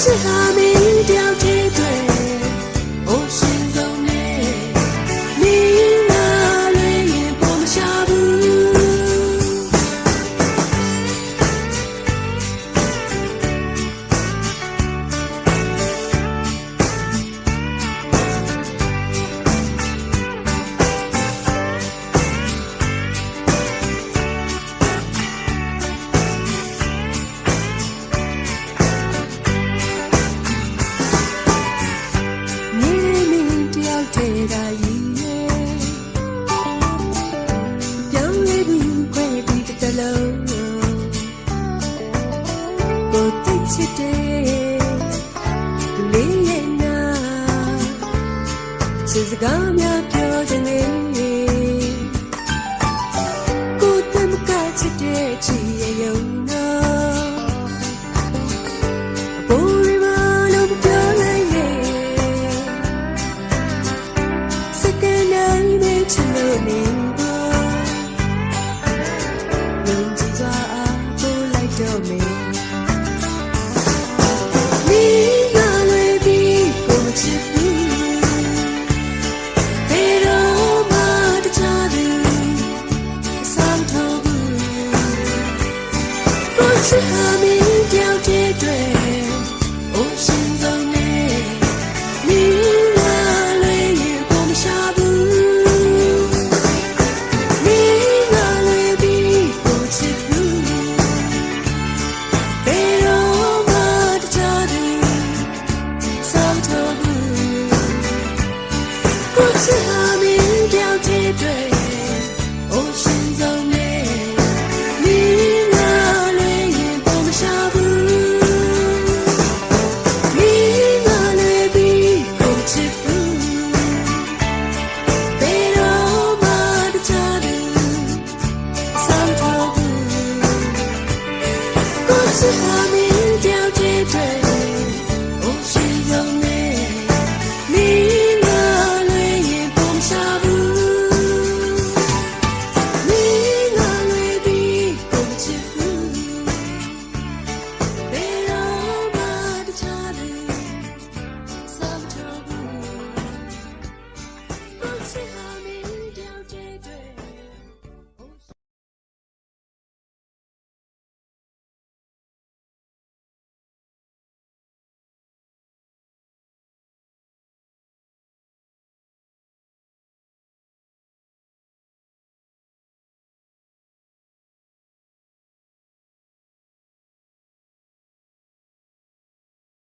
是还没掉铁腿，我心中的你那泪也播不下不。စကားများပြောခြင်းနဲ့ကိုယ်တမကချစ်တဲ့ချစ်ရဲ့ယုံနာအပေါ်ရမလို့ပြောလိုက်နဲ့စကားနိုင်နဲ့ချစ်လို့နေပါလုံကြည်စွာအားကိုလိုက်တော့မယ်是还没掉铁腿，我心中的你那泪也播不下不，你那泪比不起不，被罗马的家的伤透不，过去。